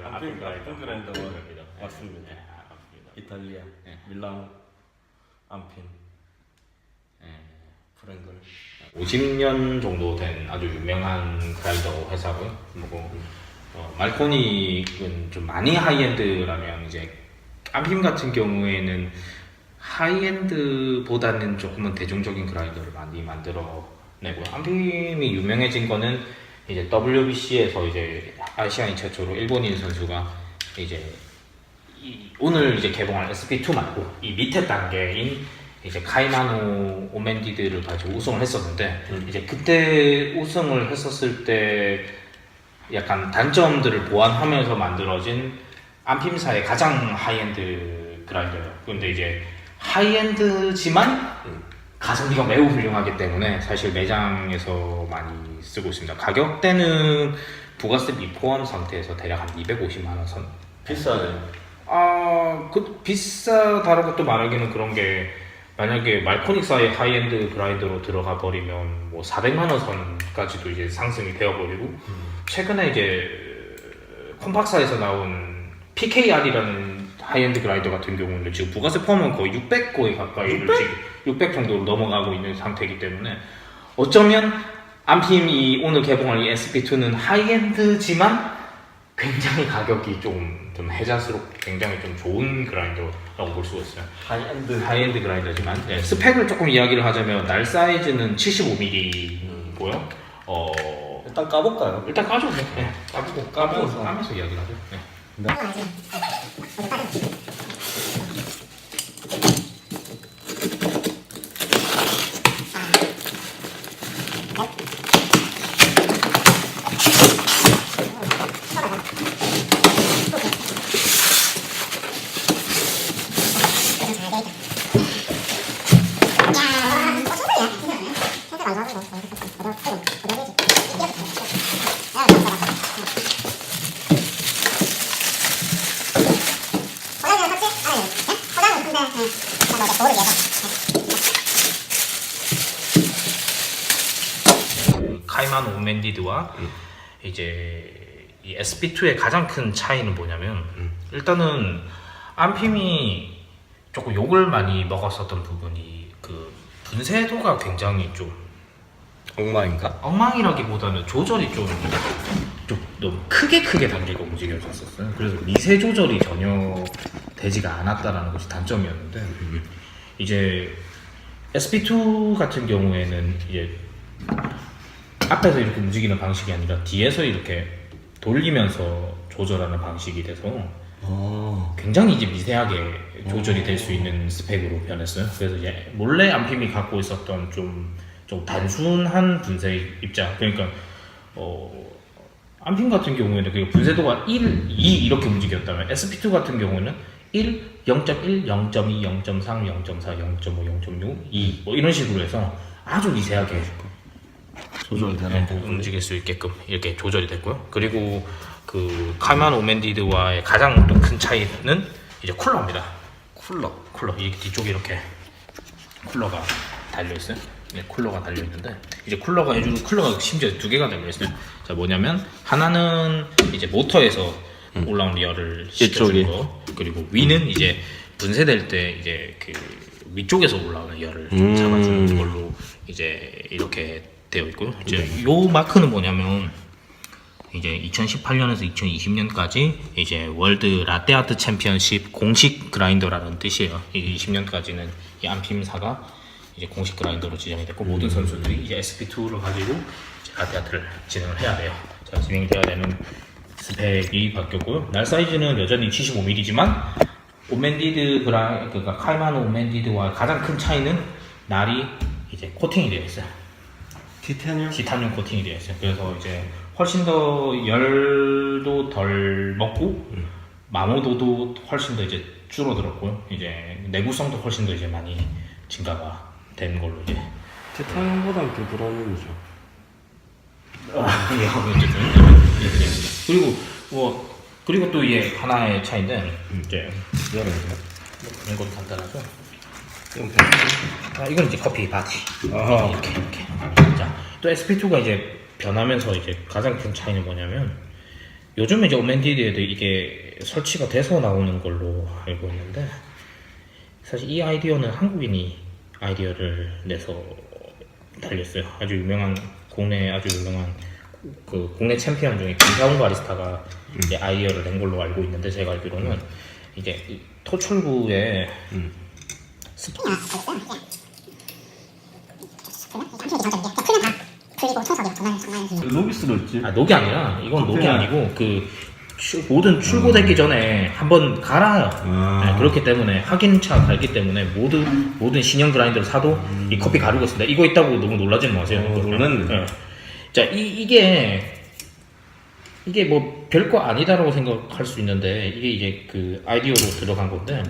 암핀 그라인더 맞습니다. 이탈리아 밀라노 암핀 프랭글 50년 정도 된 아주 유명한 그라인더 회사고요. 말코닉은 좀 많이 하이엔드라면 이제 암핀 같은 경우에는 하이엔드보다는 조금은 대중적인 그라인더를 많이 만들어내고요. 암핀이 유명해진 거는 이제 WBC에서 이제 아시아인 최초로 일본인 선수가 이제 오늘 이제 개봉할 SP2 말고 이 밑에 단계인 이제 카이마노 오멘디드를 가지고 우승을 했었는데 이제 그때 우승을 했었을 때 약간 단점들을 보완하면서 만들어진 암핀사의 가장 하이엔드 그라인더예요. 근데 이제 하이엔드지만 가성비가 매우 훌륭하기 때문에 사실 매장에서 많이 쓰고 있습니다. 가격대는 부가세비 포함 상태에서 대략 한 250만 원 선. 비싸네. 비싸다라고 또 말하기는 그런 게 만약에 말코닉사의 하이엔드 그라인더로 들어가 버리면 뭐 400만 원 선까지도 이제 상승이 되어버리고 최근에 이제 컴팍사에서 나온 PKR이라는 하이엔드 그라인더 같은 경우는 지금 부가세 포함은 거의 600거에 가까이를 600 정도로 넘어가고 있는 상태이기 때문에 어쩌면 암핀이 오늘 개봉할 이 SP2는 하이엔드지만 굉장히 가격이 좀 혜자스럽고 굉장히 좀 좋은 그라인더라고 볼 수가 있어요. 하이엔드 그라인더지만 스펙을 조금 이야기를 하자면 날 사이즈는 75mm고요. 일단 까볼까요? 일단 까죠. 네. 까면서 이야기를 하죠. 네. 카이마노 오멘디드와 이제 이 SP2의 가장 큰 차이는 뭐냐면 일단은 암핀이 조금 욕을 많이 먹었었던 부분이 그 분쇄도가 굉장히 좀 엉망인가? 엉망이라기보다는 조절이 좀 너무 크게 당기고 움직여졌었어요. 그래서 미세 조절이 전혀 되지가 않았다라는 것이 단점이었는데 이제 SP2 같은 경우에는 이제 앞에서 이렇게 움직이는 방식이 아니라 뒤에서 이렇게 돌리면서 조절하는 방식이 돼서 굉장히 이제 미세하게 조절이 될 수 있는 스펙으로 변했어요. 그래서 이제 몰래 암핀이 갖고 있었던 좀 단순한 분쇄 입자, 그러니까 암핀 같은 경우에는 그 분쇄도가 1, 2 이렇게 움직였다면 SP2 같은 경우는 1, 0.1, 0.2, 0.3, 0.4, 0.5, 0.6, 2 뭐 이런 식으로 해서 아주 미세하게 조절되는 부분 움직일 수 있게끔 이렇게 조절이 됐고요. 그리고 그 카이마노 오멘디드와의 가장 또 큰 차이는 이제 쿨러입니다. 쿨러 이렇게 뒤쪽에 이렇게 쿨러가 달려 있어요. 네, 쿨러가 달려 있는데 이제 쿨러가 심지어 두 개가 달려 있어요. 자, 뭐냐면 하나는 이제 모터에서 올라온 리어를 시켜주는 거, 그리고 위는 이제 분쇄될 때 이제 그 위쪽에서 올라오는 리어를 잡아주는 걸로 이제 이렇게 되어 있고요. 이제 요 마크는 뭐냐면 이제 2018년에서 2020년까지 이제 월드 라떼아트 챔피언십 공식 그라인더라는 뜻이에요. 이 20년까지는 이 암핀사가 이제 공식 그라인더로 지정이 됐고 모든 선수들이 이제 SP2를 가지고 이제 라떼아트를 진행을 해야 돼요. 자, 진행이 돼야 되는 스펙이 바뀌었고요. 날 사이즈는 여전히 75mm지만 그러니까 카이마노 오멘디드와 가장 큰 차이는 날이 이제 코팅이 되어 있어요. 티타늄 코팅이 되어 있어요. 그래서 이제 훨씬 더 열도 덜 먹고 마모도도 훨씬 더 이제 줄어들었고요. 이제 내구성도 훨씬 더 이제 많이 증가가 된 걸로 이제. 티타늄보다는 더 불안이죠. 어쨌든 그리고 또 이게 하나의 차이인데 이제 열어보세요. 이건 간단하죠. 이건 이건 이제 커피 바디. 아하. 이렇게. 자, 또 SP2가 이제 변하면서 이제 가장 큰 차이는 뭐냐면 요즘에 이제 오멘디드에도 이게 설치가 돼서 나오는 걸로 알고 있는데 사실 이 아이디어는 한국인이 아이디어를 내서 달렸어요. 아주 유명한 국내 그 국내 챔피언 중에 김사훈 바리스타가 이제 아이디어를 낸 걸로 알고 있는데 제가 알기로는 이제 이 토출구에 노비스로 있지. 녹이 아니라 이건 녹이 아니고 그 모든 출고되기 전에 한번 갈아요. 네, 그렇기 때문에 확인차 갈기 때문에 모든 신형 그라인더를 사도 이 커피 가루가 있습니다. 이거 있다고 너무 놀라지는 마세요. 놀랐네. 네. 자, 이게 뭐 별거 아니다라고 생각할 수 있는데 이게 이제 그 아이디어로 들어간 건데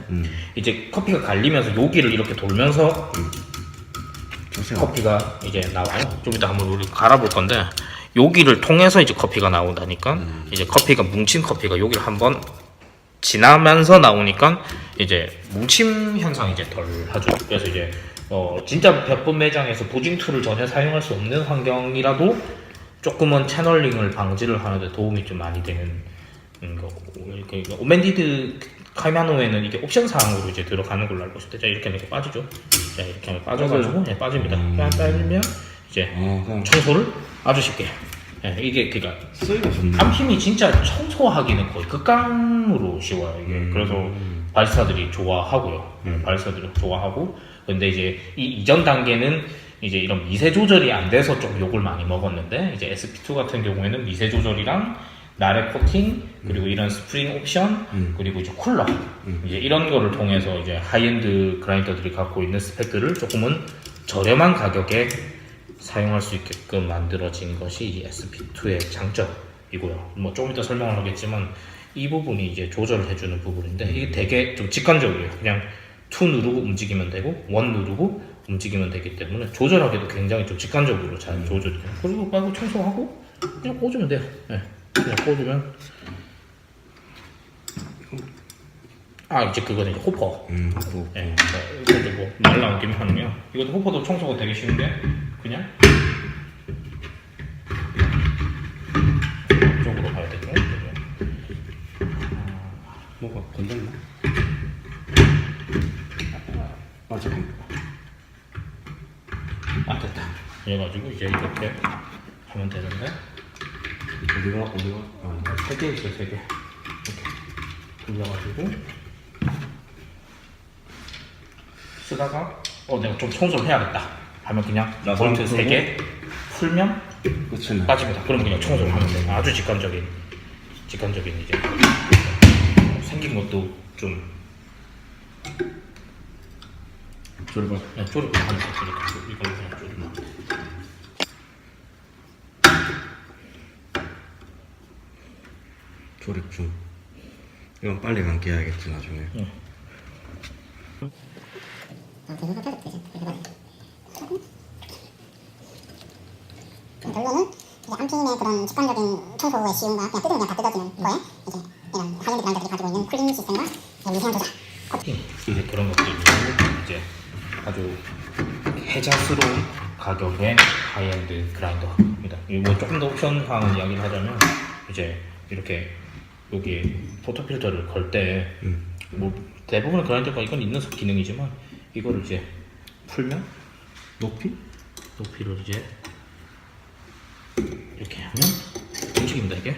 이제 커피가 갈리면서 여기를 이렇게 돌면서 커피가 이제 나와요. 좀 이따 한번 우리 갈아볼 건데 여기를 통해서 이제 커피가 나온다니까 이제 커피가 뭉친 커피가 여기를 한번 지나면서 나오니까 이제 뭉침 현상이 이제 덜 하죠. 그래서 이제 진짜 100번 매장에서 보징 툴을 전혀 사용할 수 없는 환경이라도 조금은 채널링을 방지를 하는데 도움이 좀 많이 되는 거고 그러니까 오멘디드 카이마노에는 이게 옵션 사항으로 이제 들어가는 걸로 알고 있을 때, 자 이렇게 하면 빠지죠. 자 이렇게 하면 빠져가지고 네, 빠집니다. 그냥 빠지면 이제 청소를 아주 쉽게. 네, 이게 그러니까 쓰기가 좋네. 암힘이 진짜 청소하기는 거의 극강으로 쉬워요. 이게 그래서 바리스타들이 좋아하고요. 바리스타들이 좋아하고 근데 이제 이 이전 단계는 이제 이런 미세 조절이 안 돼서 좀 욕을 많이 먹었는데 이제 SP2 같은 경우에는 미세 조절이랑 나래 코팅 그리고 이런 스프링 옵션 그리고 이제 쿨러 이제 이런 거를 통해서 이제 하이엔드 그라인더들이 갖고 있는 스펙들을 조금은 저렴한 가격에 사용할 수 있게끔 만들어진 것이 이 SP2의 장점이고요. 뭐 조금 이따 설명을 하겠지만 이 부분이 이제 조절을 해주는 부분인데 이게 되게 좀 직관적이에요. 그냥 2 누르고 움직이면 되고 1 누르고 움직이면 되기 때문에 조절하기도 굉장히 좀 직관적으로 잘 조절이 돼요. 그리고 빨고 청소하고 그냥 꽂으면 돼요. 네. 그냥 꽂으면 이제 그거는 이제 호퍼. 네. 이것도 뭐 말 나온 김에 하는 거야. 이것도 호퍼도 청소가 되게 쉬운데 그냥 이쪽으로 가야 되고 뭐가 건들나? 잠깐. 됐다. 이래가지고 이제 이렇게 하면 되는데 어디가? 3개 있어요. 3개 이렇게 돌려가지고 쓰다가 내가 좀 청소를 해야겠다 하면 그냥 볼트 3개 풀면 끝이네. 빠집니다. 그럼 그냥 청소를 하면 돼요. 아주 직관적인 이제 생긴 것도 좀 조립을 하는 거 이걸 그냥 조립만. 조립 중. 이건 빨리 감기해야겠지 나중에. 결론은 이제 암팀의 그런 직관적인 청소의 쉬움과 그냥 뜯으면 그냥 다 뜯어지는 거에 이제 이런 하이엔드 브랜드들이 가지고 있는 쿨링 시스템과 미세한 조작 이제 그런 것들이 이제 아주 혜자스러운 가격의 하이엔드 그라인더입니다. 뭐 조금 더 옵션 사항 이야기를 하자면 이제 이렇게 여기에 포토 필터를 걸 때 뭐 대부분의 그라인더가 이건 있는 기능이지만 이거를 이제 풀면 높이를 이제 이렇게 하면 움직입니다. 이렇게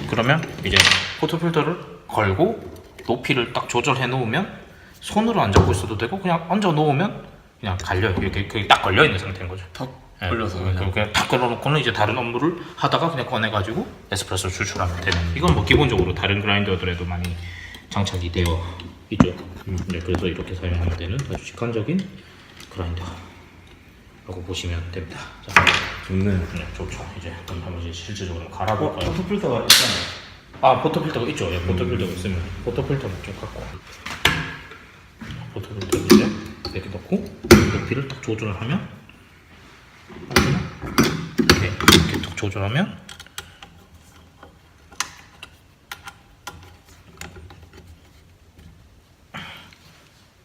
그러면 이제 포토 필터를 걸고 높이를 딱 조절해 놓으면 손으로 안 잡고 있어도 되고 그냥 얹어 놓으면 그냥 갈려요. 이렇게 딱 걸려 있는 상태인 거죠. 턱 걸려서 그냥 탁 걸어놓고는 이제 다른 업무를 하다가 그냥 꺼내가지고 에스프레소 추출하면 되는. 이건 뭐 기본적으로 다른 그라인더들에도 많이 장착이 되어 있죠. 네, 그래서 이렇게 사용하면 되는 아주 직관적인 그라인더라고 보시면 됩니다. 자, 좋네. 네, 좋죠. 이제 한번 이제 실질적으로 갈아볼까요? 포토 필터가 있잖아요. 포토 필터가 있죠. 예, 포토 필터가 있으면 포토 필터는 좀 갖고 포토 필터 이제 이렇게 넣고 높이를 딱 조절을 하면 조절하면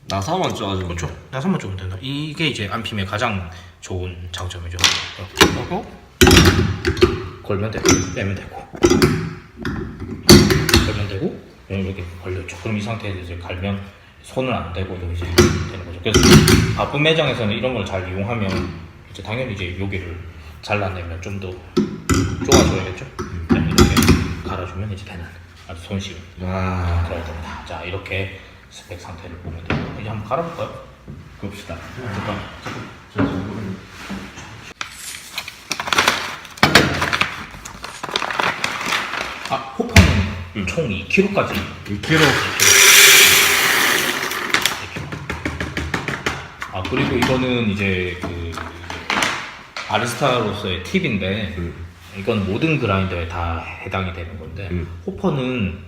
나사만 쪼아주면 그렇죠. 나사만 주면 된다. 이게 이제 안핌의 가장 좋은 장점이죠. 이렇게 하고 걸면 되고 빼면 되고 걸면 되고 이렇게 걸렸죠. 그럼 이 상태에서 이제 갈면 손을 안 대고도 이제 되는 거죠. 그래서 바쁜 매장에서는 이런 걸 잘 이용하면 이제 당연히 이제 여기를 잘라내면 좀 더 쪼아줘야겠죠. 자, 이렇게 갈아주면 이제 되는 아주 손쉬운 와 그래야 됩니다. 자, 이렇게 스펙 상태를 보면 돼요. 이제 한번 갈아볼까요? 봅시다. 호퍼는 총 2kg까지 2kg. 그리고 이거는 이제 그 바리스타로서의 팁인데 이건 모든 그라인더에 다 해당이 되는 건데 호퍼는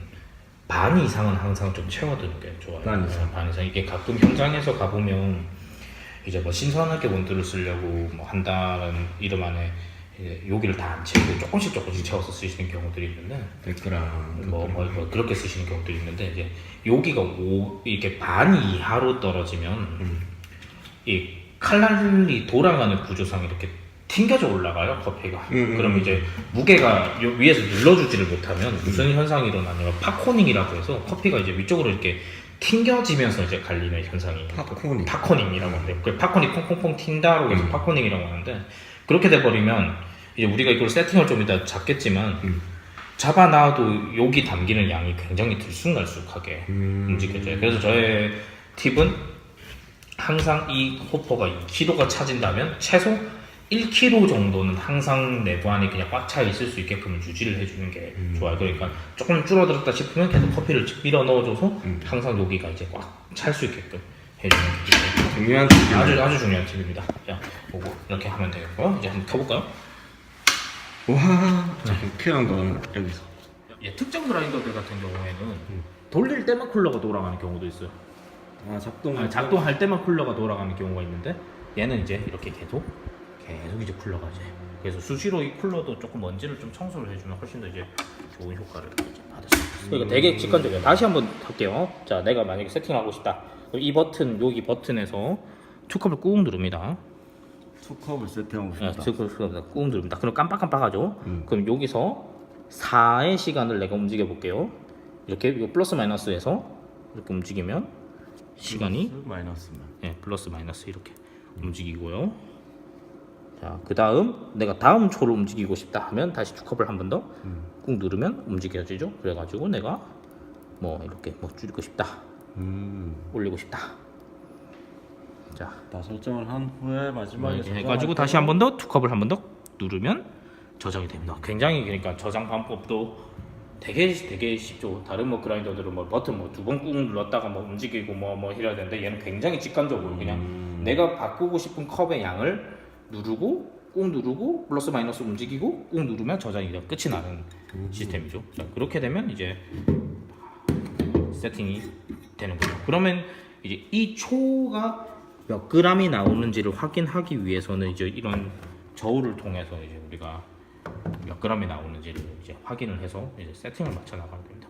반 이상은 항상 좀 채워두는 게 좋아요. 반 이상. 반 이상. 이게 가끔 현장에서 가보면 이제 뭐 신선하게 원두를 쓰려고 뭐 한다는 이름 안에 이제 여기를 다 안 채우고 조금씩 채워서 쓰시는 경우들이 있는데 100g. 뭐 그렇게 쓰시는 경우들이 있는데 이제 여기가 이렇게 반 이하로 떨어지면 이 칼날이 돌아가는 구조상 이렇게 튕겨져 올라가요 커피가. 그럼 이제 무게가 위에서 눌러주지를 못하면 무슨 현상이 일어나냐면 팝코닝이라고 해서 커피가 이제 위쪽으로 이렇게 튕겨지면서 이제 갈리는 현상이 팝코닝이라고 하는데 그 팝코닝 콩콩콩 튄다로 해서 팝코닝이라고 하는데 그렇게 돼버리면 이제 우리가 이걸 세팅을 좀 이따 잡겠지만 잡아놔도 여기 담기는 양이 굉장히 들쑥날쑥하게 움직여져요. 그래서 저의 팁은 항상 이 호퍼가 2kg가 차진다면 최소 1kg 정도는 항상 내부 안에 그냥 꽉 차 있을 수 있게끔 유지를 해주는 게 좋아요. 그러니까 조금 줄어들었다 싶으면 계속 커피를 밀어 넣어줘서 항상 여기가 이제 꽉 찰 수 있게끔 해주는 게 중요한 팁이네. 아주 중요한 팁입니다. 자, 보고 이렇게 하면 되겠고요. 이제 한번 켜볼까요? 와 필요한 건 여기서. 특정 그라인더들 같은 경우에는 돌릴 때만 쿨러가 돌아가는 경우도 있어요. 작동할 때만 쿨러가 돌아가는 경우가 있는데 얘는 이제 이렇게 계속 이제 쿨러가 이제 그래서 수시로 이 쿨러도 조금 먼지를 좀 청소를 해주면 훨씬 더 이제 좋은 효과를 받을 수 있어요. 그러니까 되게 직관적이에요. 다시 한번 할게요. 자, 내가 만약에 세팅하고 싶다. 그럼 이 버튼 여기 버튼에서 투컵을 꾹 누릅니다. 투컵을 세팅하고 네, 싶다. 투컵을 꾹 누릅니다. 그럼 깜빡깜빡하죠. 그럼 여기서 4의 시간을 내가 움직여 볼게요. 이렇게 이거 플러스 마이너스에서 이렇게 움직이면 시간이 마이너스만. 네, 플러스 마이너스 이렇게 움직이고요. 자, 그 다음 내가 다음 초를 움직이고 싶다 하면 다시 투컵을 한 번 더 꾹 누르면 움직여지죠. 그래가지고 내가 뭐 이렇게 뭐 줄이고 싶다, 올리고 싶다. 자, 다 설정을 한 후에 마지막에 해가지고 다시 한 번 더 투컵을 한 번 더 누르면 저장이 됩니다. 굉장히 그러니까 저장 방법도 되게 쉽죠. 다른 뭐 그라인더들은 뭐 버튼 뭐 2번 꾹 눌렀다가 뭐 움직이고 뭐 이래야 되는데 얘는 굉장히 직관적으로 그냥 내가 바꾸고 싶은 컵의 양을 누르고 꾹 누르고 플러스 마이너스 움직이고 꾹 누르면 저장이 그냥 끝이 나는 시스템이죠. 자, 그렇게 되면 이제 세팅이 되는 거죠. 그러면 이제 이 초가 몇 그램이 나오는지를 확인하기 위해서는 이제 이런 저울을 통해서 이제 우리가 몇 그램이 나오는지를 이제 확인을 해서 이제 세팅을 맞춰 나가야 됩니다.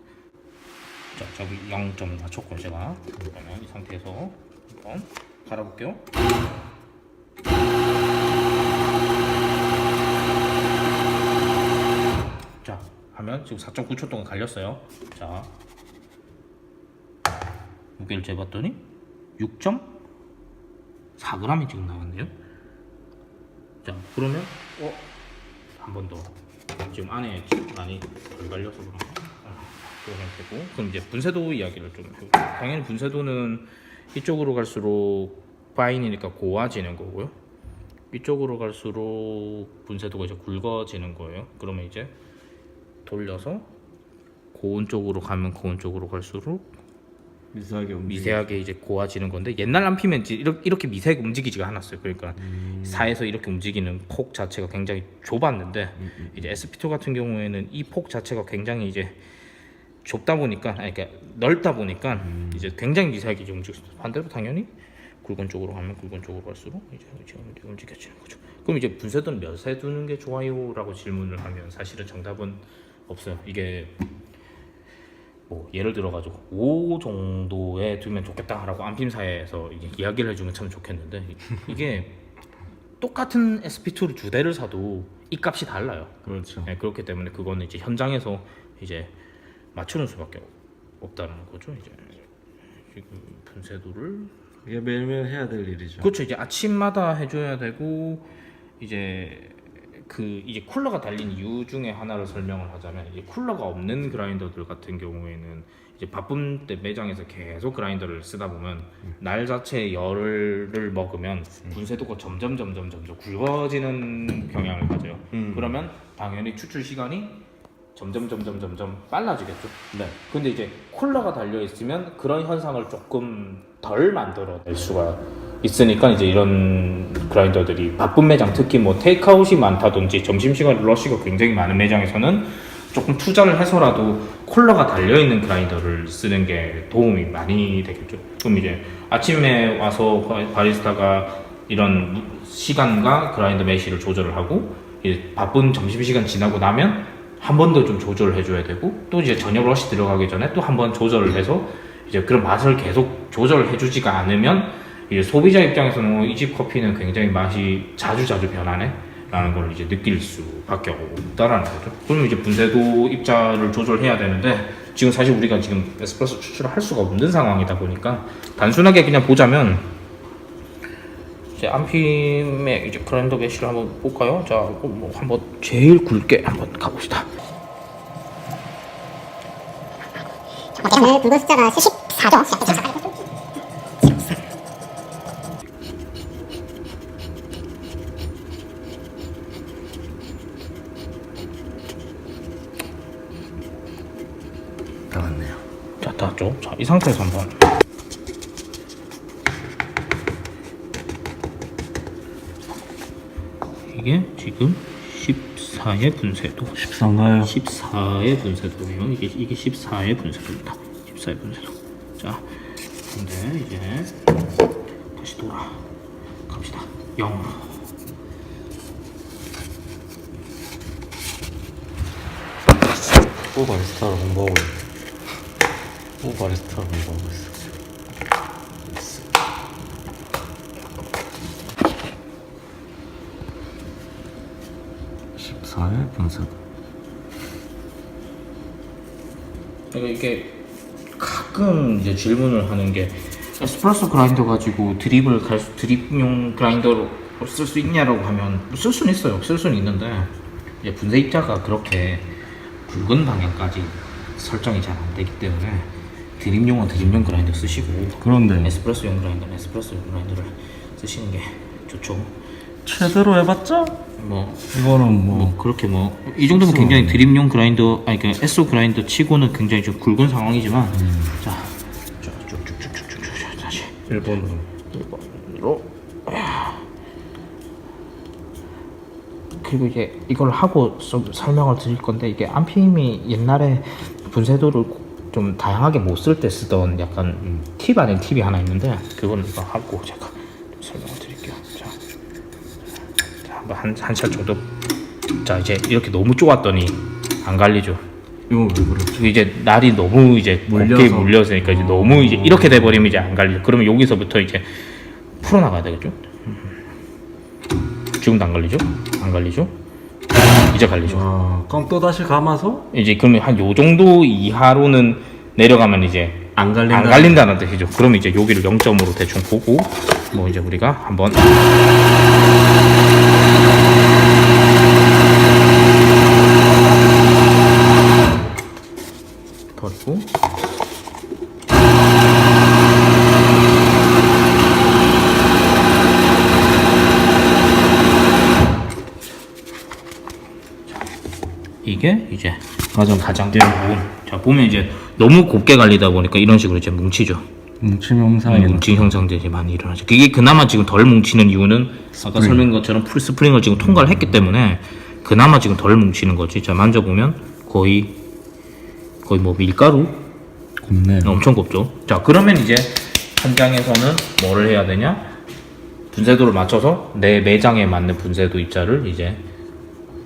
자, 저기 0점 맞췄고 제가 그러면 이 상태에서 한번 갈아볼게요. 자, 하면 지금 4.9초 동안 갈렸어요. 자, 무게를 재봤더니 6.4g이 지금 나왔네요. 자, 그러면 한 번 더 지금 안에 많이 덜 갈려서 그런가? 그러면 되고 그럼 이제 분쇄도 이야기를 좀 해볼게요. 당연히 분쇄도는 이쪽으로 갈수록 파인이니까 고와지는 거고요. 이쪽으로 갈수록 분쇄도가 이제 굵어지는 거예요. 그러면 이제 돌려서 고온 쪽으로 가면 고온 쪽으로 갈수록 미세하게 이제 고와지는 건데 옛날 안피면 이렇게 미세하게 움직이지가 않았어요. 그러니까 4에서 이렇게 움직이는 폭 자체가 굉장히 좁았는데 이제 SP2 같은 경우에는 이 폭 자체가 굉장히 이제 좁다 보니까 그러니까 넓다 보니까 이제 굉장히 미세하게 움직였어요. 반대로 당연히 굵은 쪽으로 가면 굵은 쪽으로 갈수록 이제 움직여지는 거죠. 그럼 이제 분쇄도는 몇에 두는 게 좋아요라고 질문을 하면 사실은 정답은 없어요. 이게 뭐 예를 들어가지고 5 정도에 두면 좋겠다라고 안핌사에서 이야기를 해주면 참 좋겠는데 이게 똑같은 SP2를 2대를 사도 이 값이 달라요. 그렇죠. 네, 그렇기 때문에 그거는 이제 현장에서 이제 맞추는 수밖에 없다는 거죠. 이제 지금 분쇄도를 이게 매일매일 해야 될 일이죠. 그렇죠. 이제 아침마다 해줘야 되고 이제 이제 쿨러가 달린 이유 중에 하나를 설명을 하자면 이제 쿨러가 없는 그라인더들 같은 경우에는 이제 바쁜 때 매장에서 계속 그라인더를 쓰다 보면 날 자체에 열을 먹으면 분쇄도가 점점 굵어지는 경향을 가져요. 그러면 당연히 추출 시간이 점점 빨라지겠죠. 네. 근데 이제 쿨러가 달려 있으면 그런 현상을 조금 덜 만들어낼 수가 있으니까 이제 이런 그라인더들이 바쁜 매장, 특히 뭐 테이크아웃이 많다든지 점심시간 러시가 굉장히 많은 매장에서는 조금 투자를 해서라도 쿨러가 달려있는 그라인더를 쓰는 게 도움이 많이 되겠죠. 그럼 이제 아침에 와서 바리스타가 이런 시간과 그라인더 매시를 조절을 하고 이제 바쁜 점심시간 지나고 나면 한 번 더 좀 조절을 해줘야 되고 또 이제 저녁 러시 들어가기 전에 또 한 번 조절을 해서 이제 그런 맛을 계속 조절을 해주지가 않으면 이제 소비자 입장에서는 이 집 커피는 굉장히 맛이 자주 변하네 라는 걸 이제 느낄 수밖에 없다라는 거죠. 그러면 이제 분쇄도 입자를 조절해야 되는데 지금 사실 우리가 지금 에스프레소 추출을 할 수가 없는 상황이다 보니까 단순하게 그냥 보자면 이제 안핌의 이제 그라인더 매시를 한번 볼까요? 자, 뭐 한번 제일 굵게 한번 가봅시다. 오늘 굵은 숫자가 14죠. 나왔네요. 자, 닿았죠? 자, 이 상태에서 한번 이게 지금 14의 분쇄도 14인가요? 14의 분쇄도예요. 이게 14의 분쇄도입니다. 14의 분쇄도. 자, 근데 이제 다시 갑시다. 0으로. 또 바리스타를 공부하고 있어. 또 바리스타를 공부하고 있어. 14의 분쇄도. 그러니까 이게 가끔 이제 질문을 하는 게 에스프레소 그라인더 가지고 드립용 그라인더로 쓸 수 있냐라고 하면 쓸 수는 있어요. 쓸 수는 있는데 이제 분쇄 입자가 그렇게 굵은 방향까지 설정이 잘 안 되기 때문에 드립용은 드립용 그라인더 쓰시고 그런데 에스프레소용 그라인더는 에스프레소용 그라인더를 쓰시는 게 좋죠. 최대로 해봤자 뭐 이거는 뭐 그렇게 뭐 이 정도면 굉장히 드립용 그라인더 아니 그냥 에소 그라인더 치고는 굉장히 좀 굵은 상황이지만 자 쭉쭉쭉쭉쭉 다시 1번으로 그리고 이제 이걸 하고 좀 설명을 드릴 건데 이게 안핌이 옛날에 분쇄도를 좀 다양하게 못 쓸 때 쓰던 약간 팁 아닌 팁이 하나 있는데 그거는 이거 하고 제가 좀 설명을 드릴게요. 자 한번 한 샷 정도. 자 이제 이렇게 너무 쪼았더니 안 갈리죠. 이거 왜 그렇죠? 이제 날이 너무 이제 곱게 물려서니까 이제 너무 이제 이렇게 돼버리면 이제 안 갈리죠. 그러면 여기서부터 이제 풀어나가야 되겠죠. 지금도 안 갈리죠? 안 갈리죠? 이제 갈리죠. 그럼 또 다시 감아서 이제 그러면 한 요 정도 이하로는 내려가면 이제 안 갈린다는 뜻이죠. 그러면 이제 여기를 0점으로 대충 보고 뭐 이제 우리가 한번 버리고 이게 이제 가장 부분. 자 보면 이제 너무 곱게 갈리다 보니까 이런 식으로 이제 뭉치죠. 뭉침 형상이 뭉침 형상들이 많이 일어나죠. 그게 그나마 지금 덜 뭉치는 이유는 아까 설명한 것처럼 풀스프링을 지금 통과를 했기 때문에 그나마 지금 덜 뭉치는 거지. 자 만져보면 거의 뭐 밀가루 곱네. 엄청 곱죠. 자 그러면 이제 현장에서는 뭐를 해야 되냐? 분쇄도를 맞춰서 내 매장에 맞는 분쇄도 입자를 이제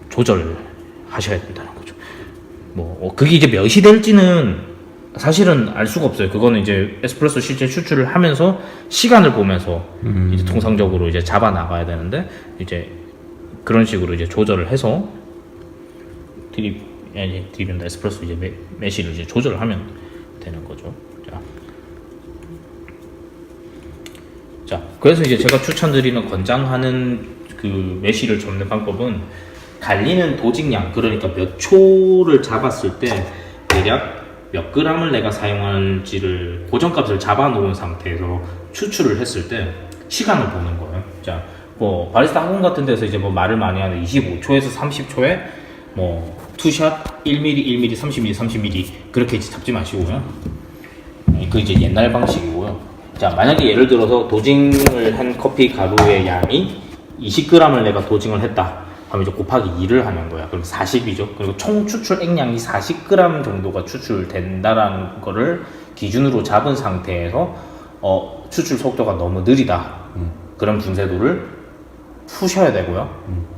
조절하셔야 된다는 거죠. 그게 이제 몇이 될지는 사실은 알 수가 없어요. 그거는 이제 에스프레소 실제 추출을 하면서 시간을 보면서 이제 통상적으로 이제 잡아 나가야 되는데, 이제 그런 식으로 이제 조절을 해서 드립이나 에스프레소 이제 매실을 이제 조절을 하면 되는 거죠. 자, 그래서 이제 제가 추천드리는 권장하는 그 매실을 접는 방법은 갈리는 도직량, 그러니까 몇 초를 잡았을 때 대략 몇 그램을 내가 사용할지를 고정값을 잡아 놓은 상태에서 추출을 했을 때 시간을 보는 거예요. 자, 바리스타 학원 같은 데서 이제 말을 많이 하는 25초에서 30초에 투샷 1mm, 1mm, 30mm, 30mm 그렇게 이제 잡지 마시고요. 그 이제 옛날 방식이고요. 자, 만약에 예를 들어서 도징을 한 커피 가루의 양이 20g을 내가 도징을 했다 하면 이제 곱하기 2를 하는 거야. 그럼 40이죠. 그리고 총 추출 액량이 40g 정도가 추출된다라는 거를 기준으로 잡은 상태에서 추출 속도가 너무 느리다. 그런 분쇄도를 푸셔야 되고요.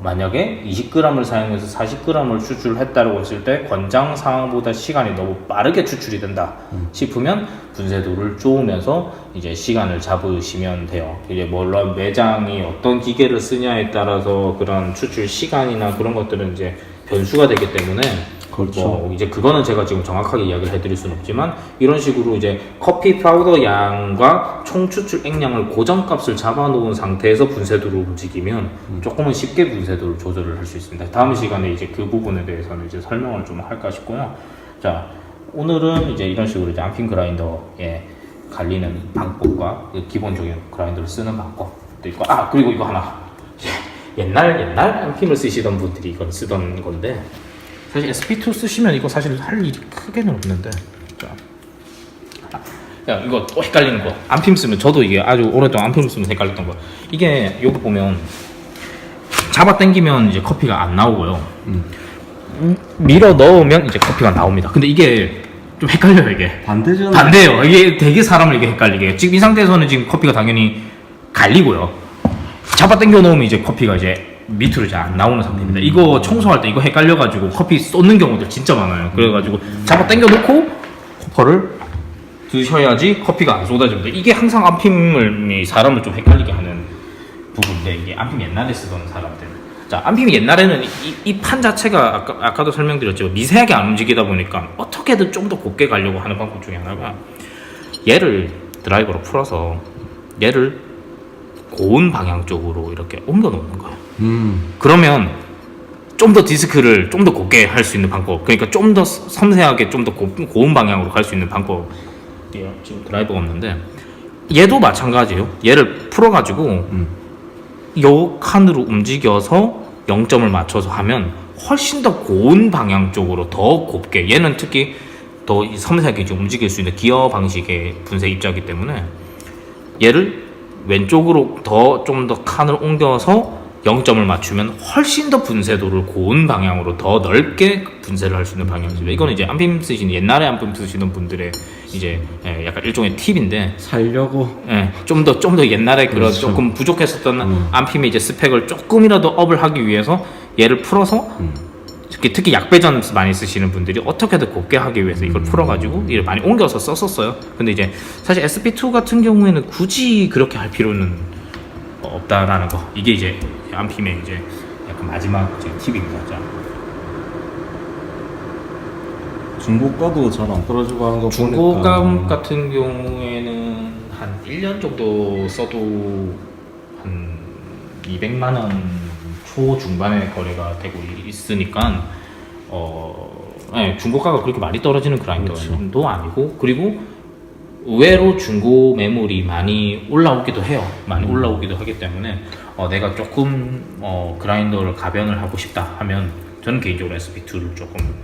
만약에 20g을 사용해서 40g을 추출했다고 했을 때 권장 상황보다 시간이 너무 빠르게 추출이 된다 싶으면 분쇄도를 쪼으면서 이제 시간을 잡으시면 돼요. 이제 물론 매장이 어떤 기계를 쓰냐에 따라서 그런 추출 시간이나 그런 것들은 이제 변수가 되기 때문에 그렇죠. 이제 그거는 제가 지금 정확하게 이야기를 해드릴 수는 없지만, 이런 식으로 이제 커피 파우더 양과 총 추출 액량을 고정값을 잡아놓은 상태에서 분쇄도를 움직이면 조금은 쉽게 분쇄도를 조절을 할 수 있습니다. 다음 시간에 이제 그 부분에 대해서는 이제 설명을 좀 할까 싶고요. 자, 오늘은 이제 이런 식으로 이제 암핀 그라인더에 갈리는 방법과 기본적인 그라인더를 쓰는 방법도 있고, 그리고 이거 하나, 옛날 암핀을 쓰시던 분들이 이걸 쓰던 건데, 사실 SP2 쓰시면 이거 사실 할 일이 크게는 없는데, 자, 이거 또 헷갈리는 거, 암핌 쓰면, 저도 이게 아주 오랫동안 암핌 쓰면 헷갈렸던 거, 이게 여기 보면 잡아 당기면 이제 커피가 안 나오고요, 밀어 넣으면 이제 커피가 나옵니다. 근데 이게 좀 헷갈려요. 이게 반대예요. 이게 되게 사람을 이게 헷갈리게 해요. 지금 이 상태에서는 지금 커피가 당연히 갈리고요, 잡아 당겨 놓으면 이제 커피가 이제 밑으로 이제 안 나오는 상태입니다. 이거 청소할 때 이거 헷갈려가지고 커피 쏟는 경우들 진짜 많아요. 그래가지고 잡아 당겨 놓고 호퍼를 드셔야지 커피가 안 쏟아집니다. 이게 항상 암핌을 사람을 좀 헷갈리게 하는 부분인데, 이게 암핌 옛날에 쓰던 사람들. 자, 암핌이 옛날에는 이 판 자체가 아까도 설명드렸지만 미세하게 안 움직이다 보니까 어떻게든 좀 더 곱게 가려고 하는 방법 중에 하나가, 얘를 드라이버로 풀어서 얘를 고운 방향 쪽으로 이렇게 옮겨 놓는 거예요. 그러면 좀 더 디스크를 좀 더 곱게 할 수 있는 방법, 그러니까 좀 더 섬세하게 좀 더 고운 방향으로 갈 수 있는 방법이에요. 지금 드라이버가 없는데, 얘도 마찬가지예요. 얘를 풀어가지고 요 칸으로 움직여서 0점을 맞춰서 하면 훨씬 더 고운 방향 쪽으로 더 곱게, 얘는 특히 더 섬세하게 움직일 수 있는 기어 방식의 분쇄 입자이기 때문에 얘를 왼쪽으로 좀 더 칸을 옮겨서 0점을 맞추면 훨씬 더 분쇄도를 고운 방향으로 더 넓게 분쇄를 할 수 있는 방향입니다. 이거는 이제 암핌 쓰시는, 옛날에 암핌 쓰시는 분들의 이제 약간 일종의 팁인데, 살려고 좀 더 옛날에 그런 그렇죠. 조금 부족했었던 암핌의 이제 스펙을 조금이라도 업을 하기 위해서 얘를 풀어서, 특히 약배전 많이 쓰시는 분들이 어떻게든 곱게 하기 위해서 이걸 풀어가지고 이를 많이 옮겨서 썼었어요. 근데 이제 사실 SP2 같은 경우에는 굳이 그렇게 할 필요는 없다라는 거, 이게 이제 암핌의 이제 약간 마지막 팁입니다. 자, 중고가도 잘 안 떨어지고 하는 거 중고감 보니까 같은 경우에는 한 1년 정도 써도 한 200만 원 초중반의 거래가 되고 있으니까 중고가가 그렇게 많이 떨어지는 그라인더도 아니고, 그리고 의외로 중고 매물이 많이 올라오기도 해요. 많이 올라오기도 하기 때문에 내가 조금 그라인더를 가변을 하고 싶다 하면, 저는 개인적으로 SP2를 조금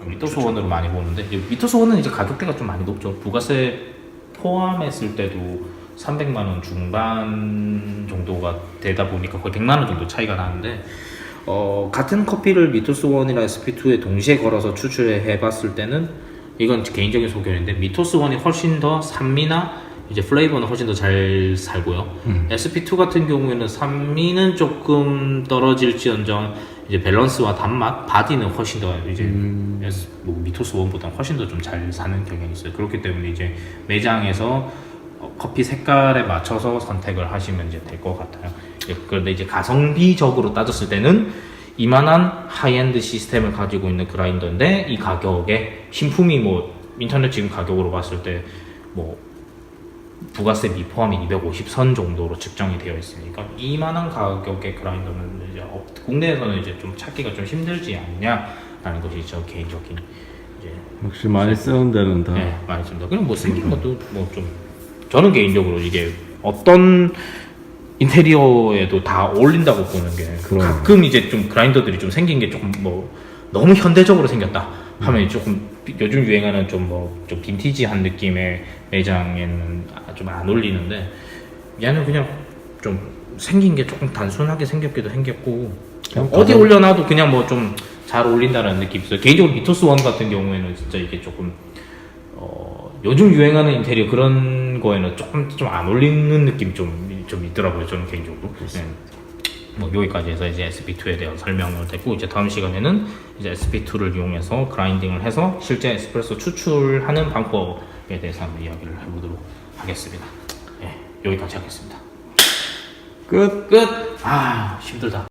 미터소원으로 많이 보는데, 미터소원은 이제 가격대가 좀 많이 높죠. 부가세 포함했을 때도 300만 원 중반 정도가 되다 보니까 거의 100만 원 정도 차이가 나는데, 같은 커피를 미토스1이나 SP2에 동시에 걸어서 추출해 봤을 때는, 이건 개인적인 소견인데, 미토스1이 훨씬 더 산미나 이제 플레이버는 훨씬 더 잘 살고요. SP2 같은 경우에는 산미는 조금 떨어질지언정 이제 밸런스와 단맛, 바디는 훨씬 더 이제 뭐 미토스 1보다 훨씬 더 좀 잘 사는 경향이 있어요. 그렇기 때문에 이제 매장에서 커피 색깔에 맞춰서 선택을 하시면 이제 될 것 같아요. 그런데 이제 가성비적으로 따졌을 때는 이만한 하이엔드 시스템을 가지고 있는 그라인더인데 이 가격에 신품이 뭐 인터넷 지금 가격으로 봤을 때 뭐 부가세 미포함이 250선 정도로 측정이 되어 있으니까 이만한 가격의 그라인더는 이제 국내에서는 이제 좀 찾기가 좀 힘들지 않냐라는 것이 저 개인적인 이제 역시 많이 쓰는 데는 다 네, 많이 씁니다. 그냥 뭐 생긴 것도 뭐 좀 저는 개인적으로 이게 어떤 인테리어에도 다 어울린다고 보는 게 가끔 이제 좀 그라인더들이 좀 생긴 게 조금 뭐 너무 현대적으로 생겼다 하면 조금 요즘 유행하는 좀 뭐 좀 빈티지한 느낌의 매장에는 좀 안 어울리는데 얘는 그냥 좀 생긴 게 조금 단순하게 생겼기도 생겼고 어디 올려놔도 그냥 뭐 좀 잘 어울린다는 느낌이 있어요. 개인적으로 미토스 1 같은 경우에는 진짜 이게 조금 요즘 유행하는 인테리어 그런 거에는 조금 좀 안 어울리는 느낌이 좀 있더라고요. 저는 개인적으로. 네. 뭐 여기까지 해서 이제 SP2에 대한 설명을 됐고 이제 다음 시간에는 이제 SP2를 이용해서 그라인딩을 해서 실제 에스프레소 추출하는 방법에 대해서 한번 이야기를 해보도록 하겠습니다. 네, 여기까지 하겠습니다. 끝. 끝. 아 힘들다.